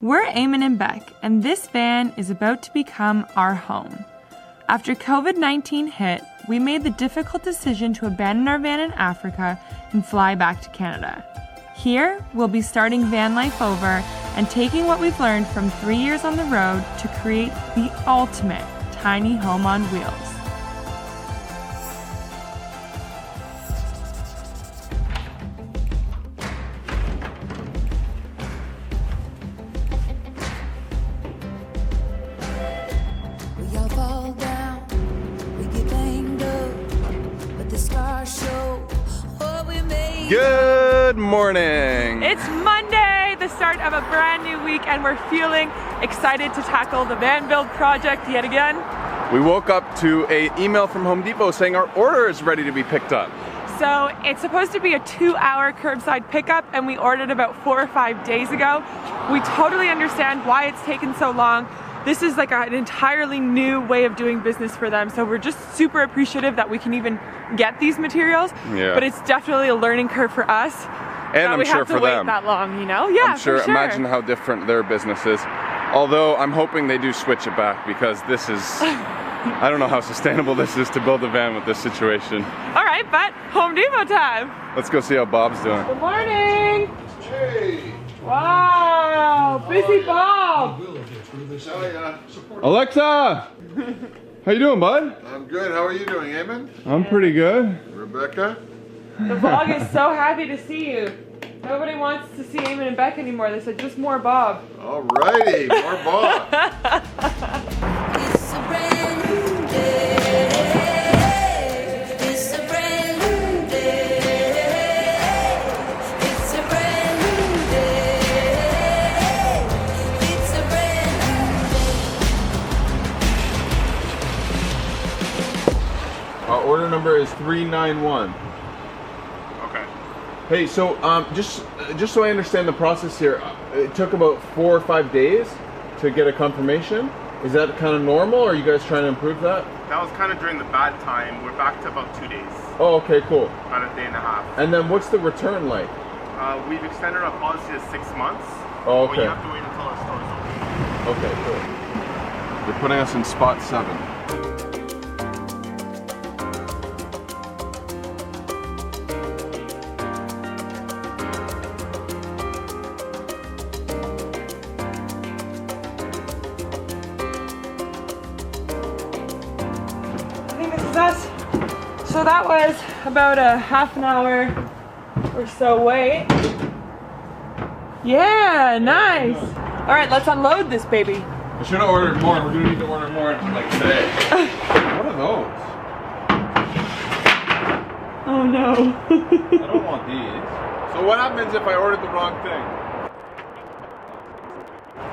We're Eamon and Beck, and this van is about to become our home. After COVID-19 hit, we made the difficult decision to abandon our van in Africa and fly back to Canada. Here, we'll be starting van life over and taking what we've learned from 3 years on the road to create the ultimate tiny home on wheels. Good morning! It's Monday, the start of a brand new week, and we're feeling excited to tackle the van build project yet again. We woke up to an email from Home Depot saying our order is ready to be picked up. So it's supposed to be a 2-hour curbside pickup, and we ordered about 4 or 5 days ago. We totally understand why it's taken so long. This is like an entirely new way of doing business for them, so we're just super appreciative that we can even get these materials. Yeah. But it's definitely a learning curve for us. And I'm sure for them. We have to wait that long, you know? Yeah, I'm sure, for sure. Imagine how different their business is. Although I'm hoping they do switch it back, because this is, I don't know how sustainable this is to build a van with this situation. All right, but Home Depot time. Let's go see how Bob's doing. Good morning. Hey. Wow, busy Bob. Alexa! How you doing, bud? I'm good. How are you doing, Eamon? I'm pretty good. Rebecca? The vlog is so happy to see you. Nobody wants to see Eamon and Beck anymore. They said just more Bob. Alrighty, more Bob. It's a brand new day. It's a brand new day. It's a brand new day. It's a brand new day. Our order number is 391. Okay. Hey, so just so I understand the process here, it took about 4 or 5 days to get a confirmation. Is that kind of normal, or are you guys trying to improve that? That was kind of during the bad time. We're back to about 2 days, Oh, okay, cool. about a day and a half. And then what's the return like? We've extended our policy to 6 months. Oh, But okay. you have to wait until our store is open. Okay, cool. They're putting us in spot 7. I think this is us. So that was about a half an hour or so wait. Yeah, nice. All right, let's unload this baby. I should have ordered more. We're gonna need to order more like today. What are those? Oh no. I don't want these. So what happens if I ordered the wrong thing?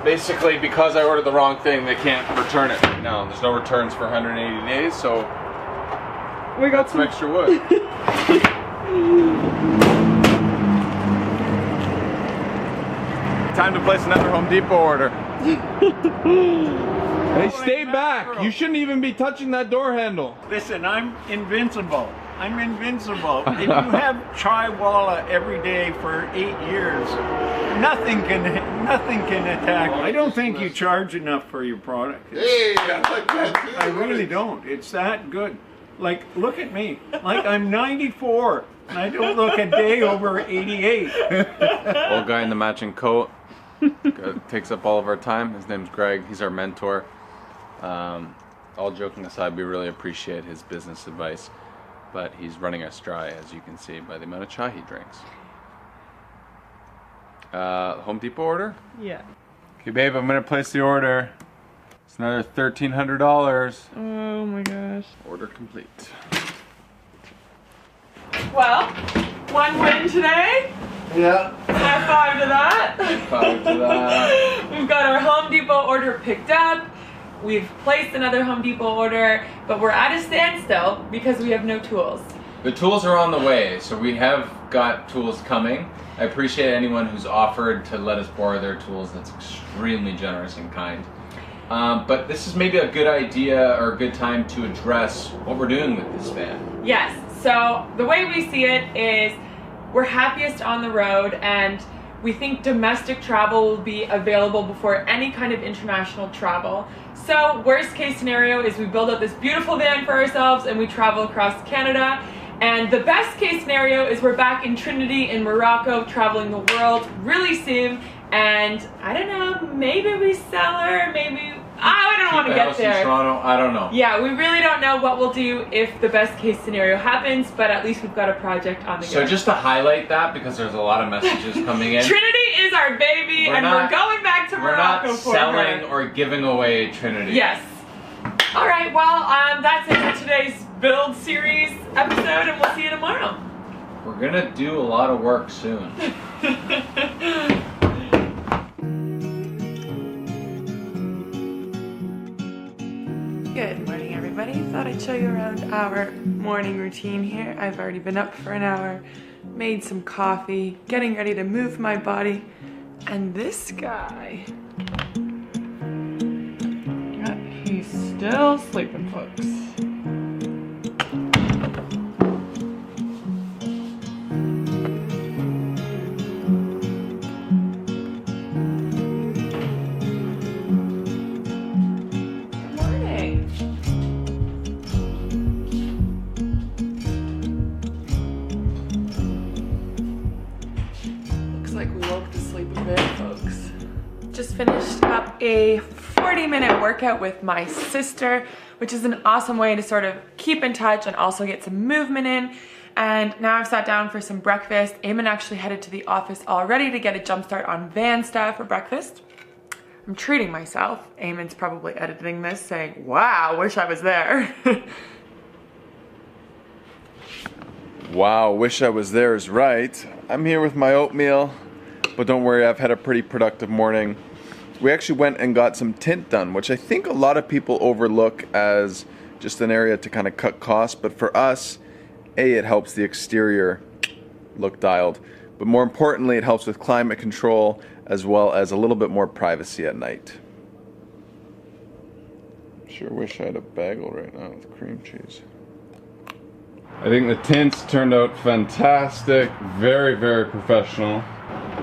Basically, because I ordered the wrong thing, they can't return it right now. There's no returns for 180 days, so We got some extra wood. Time to place another Home Depot order. Hey, stay back. You shouldn't even be touching that door handle. Listen, I'm invincible. I'm invincible. If you have Chaiwalla every day for 8 years, nothing can attack. I don't think you charge enough for your product. Hey, I like that too. I really don't. It's that good. Like, look at me. Like, I'm 94 and I don't look a day over 88. Old guy in the matching coat. Takes up all of our time. His name's Greg. He's our mentor. All joking aside, we really appreciate his business advice, but he's running us dry, as you can see by the amount of chai he drinks. Home Depot order? Yeah. Okay, babe, I'm gonna place the order. It's another $1,300. Oh my gosh. Order complete. Well, one win today. Yeah. High five to that. Five to that. We've got our Home Depot order picked up. We've placed another Home Depot order, but we're at a standstill because we have no tools. The tools are on the way, so we have got tools coming. I appreciate anyone who's offered to let us borrow their tools. That's extremely generous and kind. But this is maybe a good idea or a good time to address what we're doing with this van. Yes, so the way we see it is we're happiest on the road, and We think domestic travel will be available before any kind of international travel. So worst case scenario is we build up this beautiful van for ourselves and we travel across Canada. And the best case scenario is we're back in Trinity in Morocco, traveling the world really soon. And I don't know, maybe we sell her, maybe, I don't want to get there. In Toronto, I don't know. Yeah, we really don't know what we'll do if the best case scenario happens, but at least we've got a project on the go. So just to highlight that, because there's a lot of messages coming in. Trinity is our baby, and we're going back to Morocco for her. We're not selling or giving away Trinity. Yes. All right, well, that's it for today's build series episode, and we'll see you tomorrow. We're gonna do a lot of work soon. Good morning, everybody. Thought I'd show you around our morning routine here. I've already been up for an hour, made some coffee, getting ready to move my body, and this guy, he's still sleeping, folks. Just finished up a 40-minute workout with my sister, which is an awesome way to sort of keep in touch and also get some movement in. And now I've sat down for some breakfast. Eamon actually headed to the office already to get a jump start on van stuff for breakfast. I'm treating myself. Eamon's probably editing this saying, wow, wish I was there. Wow, wish I was there is right. I'm here with my oatmeal, but don't worry, I've had a pretty productive morning. We actually went and got some tint done, which I think a lot of people overlook as just an area to kind of cut costs, but for us, A, it helps the exterior look dialed, but more importantly, it helps with climate control as well as a little bit more privacy at night. Sure wish I had a bagel right now with cream cheese. I think the tints turned out fantastic, very, very professional.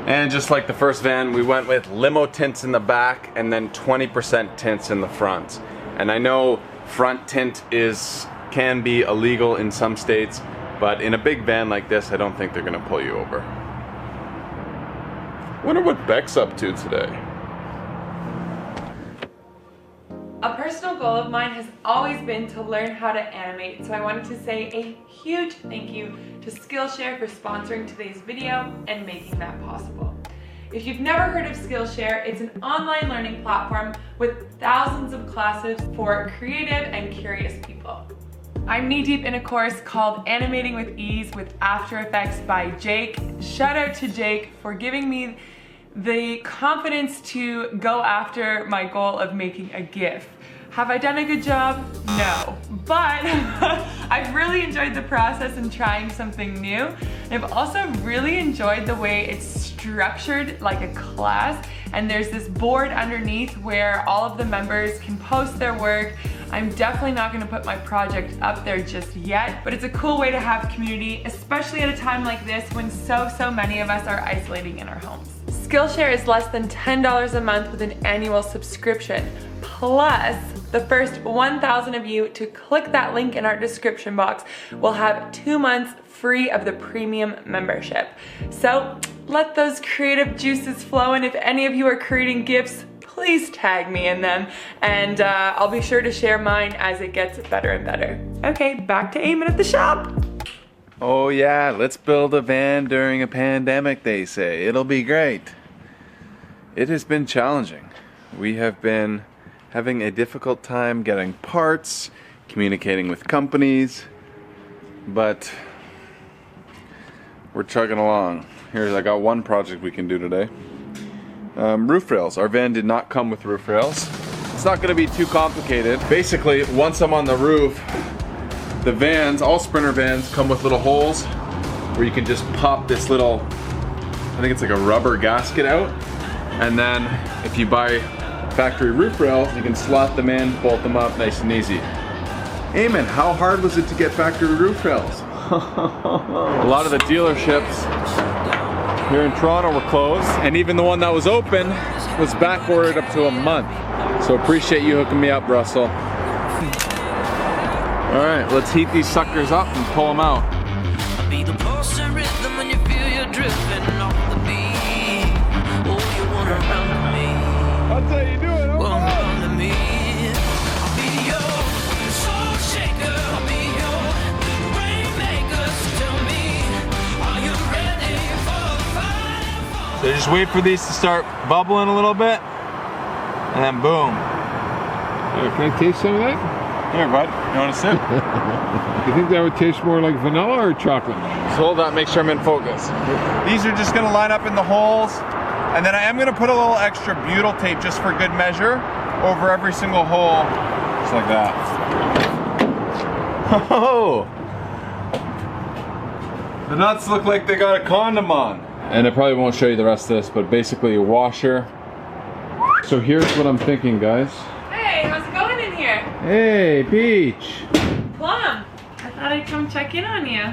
And just like the first van, we went with limo tints in the back and then 20% tints in the front. And I know front tint can be illegal in some states, but in a big van like this, I don't think they're gonna pull you over. Wonder what Beck's up to today. A personal goal of mine has always been to learn how to animate, so I wanted to say a huge thank you to Skillshare for sponsoring today's video and making that possible. If you've never heard of Skillshare, it's an online learning platform with thousands of classes for creative and curious people. I'm knee-deep in a course called Animating with Ease with After Effects by Jake. Shout out to Jake for giving me the confidence to go after my goal of making a GIF. Have I done a good job? No, but I've really enjoyed the process and trying something new. I've also really enjoyed the way it's structured like a class, and there's this board underneath where all of the members can post their work. I'm definitely not gonna put my project up there just yet, but it's a cool way to have community, especially at a time like this when so many of us are isolating in our homes. Skillshare is less than $10 a month with an annual subscription. Plus, the first 1,000 of you to click that link in our description box will have 2 months free of the premium membership. So let those creative juices flow, and if any of you are creating GIFs, please tag me in them, and I'll be sure to share mine as it gets better and better. Okay, back to Eamon at the shop. Oh yeah, let's build a van during a pandemic, they say. It'll be great. It has been challenging. We have been having a difficult time getting parts, communicating with companies, but we're chugging along. I got one project we can do today. Roof rails. Our van did not come with roof rails. It's not going to be too complicated. Basically, once I'm on the roof, the vans, all Sprinter vans, come with little holes where you can just pop this little, I think it's like a rubber gasket out. And then if you buy factory roof rails, you can slot them in, bolt them up, nice and easy. Eamon, how hard was it to get factory roof rails? A lot of the dealerships Here in Toronto, we're closed. And even the one that was open was back ordered up to a month. So appreciate you hooking me up, Russell. All right, let's heat these suckers up and pull them out. Be the pulse and rhythm when you feel you're drifting off the beat. Oh, you wanna run to me? That's how you do it. Wanna run to me? I'll be your soul shaker. I'll be your rainmaker. So tell me, are you ready for the fire? So just wait for these to start bubbling a little bit, and then boom. Here, can I taste some of that? Here, bud, you want a sip? You think that would taste more like vanilla or chocolate? Just hold that, make sure I'm in focus. These are just gonna line up in the holes, and then I am gonna put a little extra butyl tape just for good measure over every single hole, just like that. Oh! The nuts look like they got a condom on. And I probably won't show you the rest of this, but basically a washer. So here's what I'm thinking, guys. Hey, how's it going in here? Hey, Peach! Plum. I thought I'd come check in on you.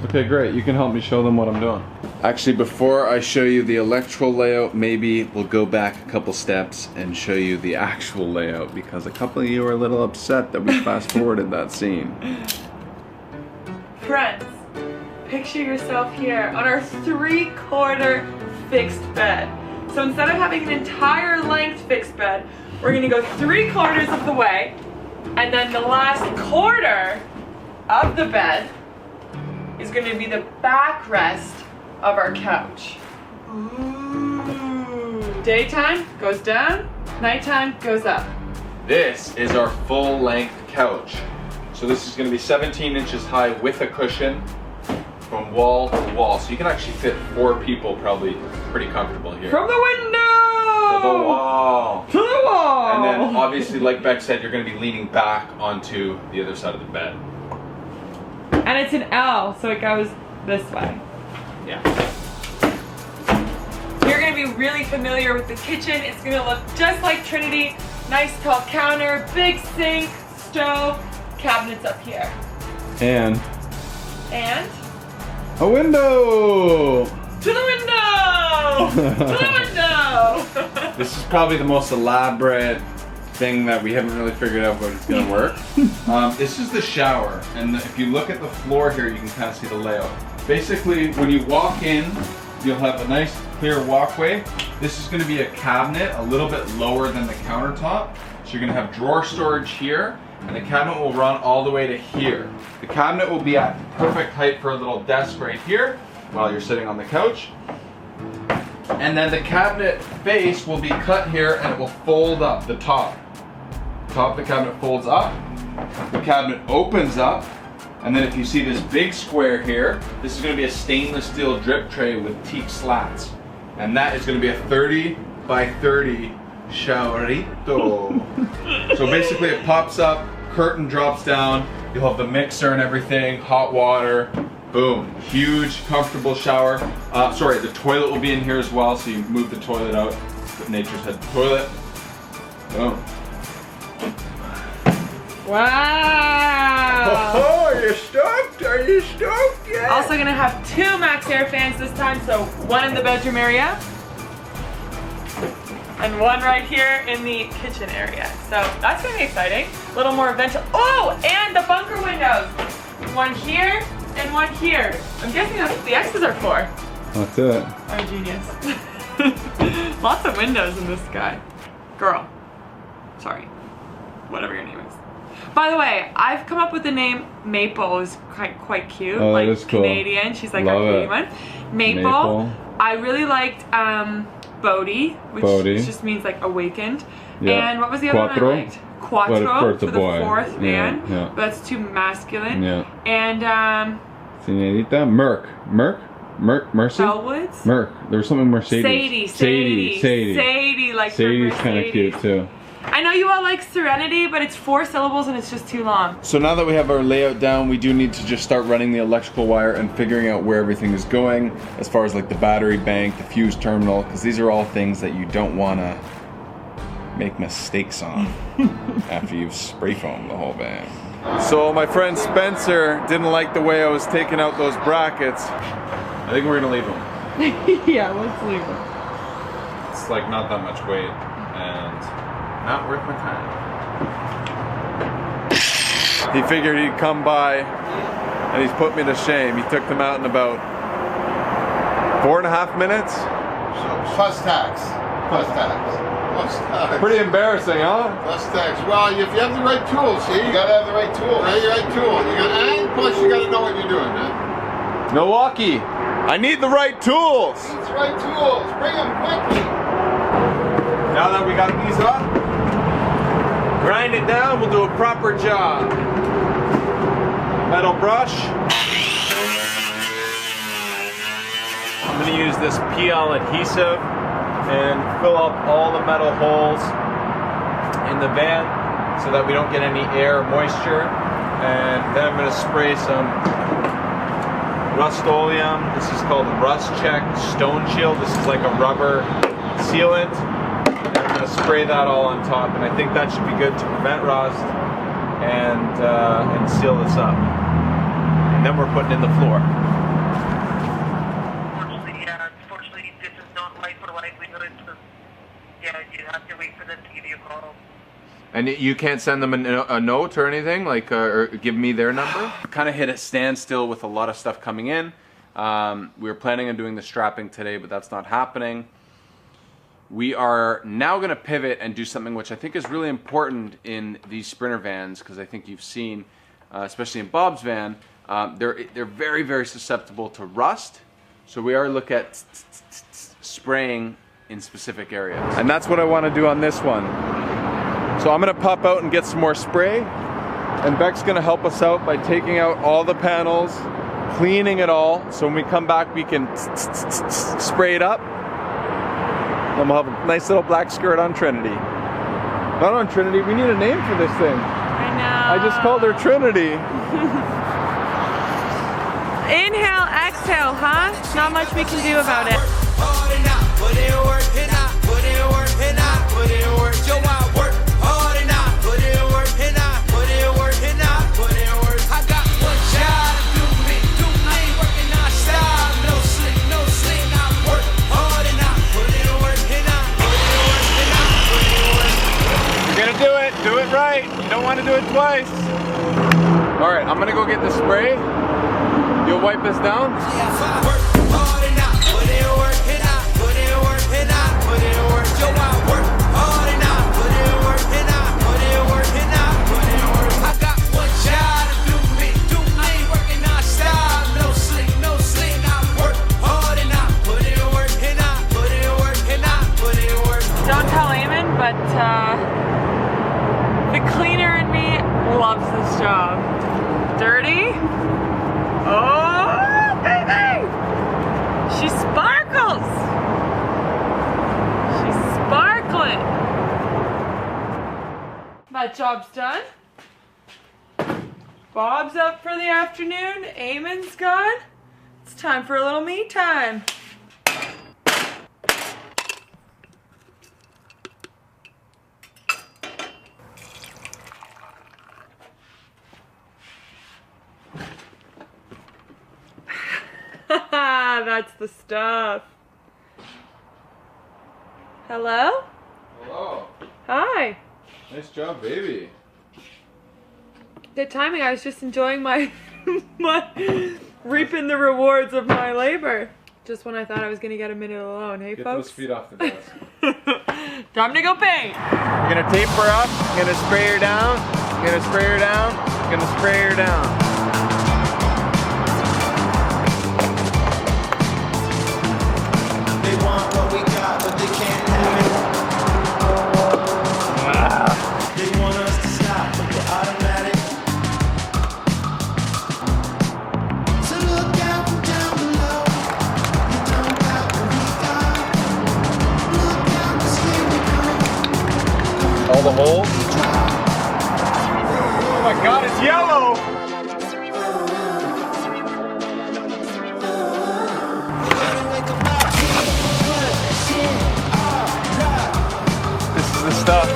Okay, great. You can help me show them what I'm doing. Actually, before I show you the electrical layout, maybe we'll go back a couple steps and show you the actual layout, because a couple of you are a little upset that we fast forwarded that scene. Friends, picture yourself here on our 3/4 fixed bed. So instead of having an entire length fixed bed, we're gonna go 3/4 of the way, and then the last quarter of the bed is gonna be the backrest of our couch. Ooh. Daytime goes down, nighttime goes up. This is our full length couch. So this is gonna be 17 inches high with a cushion from wall to wall. So you can actually fit 4 people probably pretty comfortable here. From the window! To the wall. To the wall! And then obviously, like Beck said, you're gonna be leaning back onto the other side of the bed. And it's an L, so it goes this way. Yeah. You're gonna be really familiar with the kitchen. It's gonna look just like Trinity. Nice tall counter, big sink, stove, cabinets up here. And And a window! to the window! To the window! This is probably the most elaborate thing that we haven't really figured out what it's gonna work. This is the shower, and if you look at the floor here, you can kind of see the layout. Basically, when you walk in, you'll have a nice clear walkway. This is gonna be a cabinet a little bit lower than the countertop. So you're gonna have drawer storage here, and the cabinet will run all the way to here. The cabinet will be at the perfect height for a little desk right here while you're sitting on the couch. And then the cabinet face will be cut here, and it will fold up the top. Top of the cabinet folds up, the cabinet opens up, and then if you see this big square here, this is going to be a stainless steel drip tray with teak slats. And that is going to be a 30 by 30 showerito. So basically it pops up, curtain drops down, you'll have the mixer and everything, hot water, boom. Huge, comfortable shower. Sorry, the toilet will be in here as well, so you move the toilet out, put Nature's Head toilet. Boom. Wow! Oh, are you stoked? Are you stoked yet? Also gonna have 2 max air fans this time, so 1 in the bedroom area and 1 right here in the kitchen area. So that's gonna be exciting. A little more Oh, and the bunker windows. 1 here and 1 here. I'm guessing that's what the X's are for. That's it. I'm a genius. Lots of windows in this guy. Girl. Sorry. Whatever your name is. By the way, I've come up with the name Maple. Is quite cute. Oh, like that is cool. Canadian. She's like Love our it. Eamon. Maple. I really liked Bodhi, which Bodhi. just means like awakened. Yeah. And what was the other Quattro. one I liked? Quattro For for the the boy. 4th man. Yeah. But that's too masculine. Yeah. And Señorita Mercy? Bellwoods? Merc. There was something Mercedes. Sadie, like for Sadie's kind of Mercedes. cute too. I know you all like Serenity, but it's 4 syllables and it's just too long. So now that we have our layout down, we do need to just start running the electrical wire and figuring out where everything is going, as far as like the battery bank, the fuse terminal, because these are all things that you don't want to make mistakes on after you've spray foamed the whole van. So my friend Spencer didn't like the way I was taking out those brackets. I think we're gonna leave them. Yeah, let's leave it. It's like not that much weight and not worth my time. He figured he'd come by and he's put me to shame. He took them out in about 4.5 minutes. Plus tax. Plus tax. Plus tax. Pretty embarrassing, huh? Plus tax. Well, if you have the right tools, see? You gotta have the right tool. Right? The right tool. And plus you gotta know what you're doing, man. Milwaukee, I need the right tools. It's the right tools. Bring them quickly. Now that we got these up, grind it down, we'll do a proper job. Metal brush. I'm going to use this PL adhesive and fill up all the metal holes in the van so that we don't get any air or moisture. And then I'm going to spray some Rust-Oleum. This is called Rust Check Stone Shield. This is like a rubber sealant. And I'm going to spray that all on top, and I think that should be good to prevent rust and seal this up. And then we're putting in the floor. Unfortunately, this is not life for life. We know it's you have to wait for them to give you a call. And you can't send them a note or anything, like, or give me their number? Kind of hit a standstill with a lot of stuff coming in. We were planning on doing the strapping today, but that's not happening. We are now going to pivot and do something which I think is really important in these Sprinter vans, because I think you've seen, especially in Bob's van, they're very, very susceptible to rust. So we are looking at spraying in specific areas. And that's what I want to do on this one. So I'm going to pop out and get some more spray, and Beck's going to help us out by taking out all the panels, cleaning it all, so when we come back we can spray it up. Then we'll have a nice little black skirt on Trinity. Not on Trinity, we need a name for this thing. I know. I just called her Trinity. Inhale, exhale, huh? Not much we can do about it. Do it right. You don't want to do it twice. All right, I'm gonna go get the spray. You'll wipe this down. Don't tell Eamon, but the cleaner in me loves this job. Dirty? Oh, baby! She sparkles! She's sparkling! That job's done. Bob's up for the afternoon. Eamon's gone. It's time for a little me time. That's the stuff. Hello? Hello. Hi. Nice job, baby. Good timing. I was just enjoying my reaping the rewards of my labor. Just when I thought I was gonna get a minute alone. Hey, Get folks. those feet off the desk. Time to go paint. I'm gonna tape her up. I'm gonna spray her down. I'm gonna spray her down. I'm gonna spray her down. They want what we got, but they can't have it. They want us to stop, but we're automatic. So look out from down below. You don't got what we got. Look out, 'cause here we go. All the holes. Oh my God, it's yellow. This is the stuff.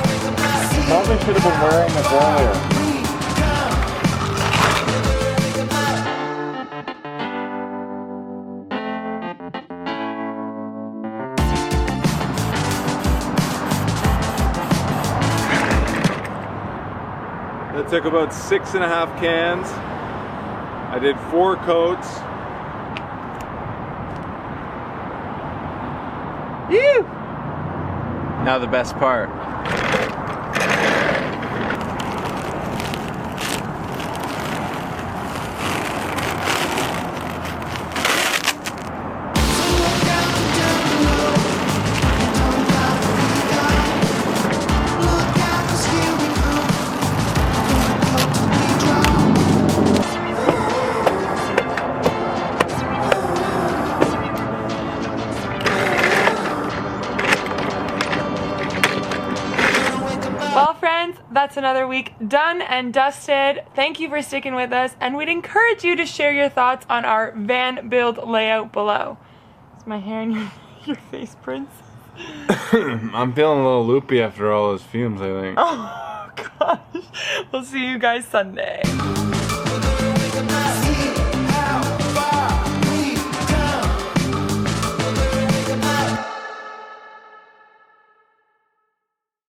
Probably should have been wearing this earlier. That took about 6.5 cans. I did 4 coats. Ew! Now the best part. Well, friends, that's another week done and dusted. Thank you for sticking with us, and we'd encourage you to share your thoughts on our van build layout below. Is my hair in your face, Prince? I'm feeling a little loopy after all those fumes, I think. Oh, gosh. We'll see you guys Sunday.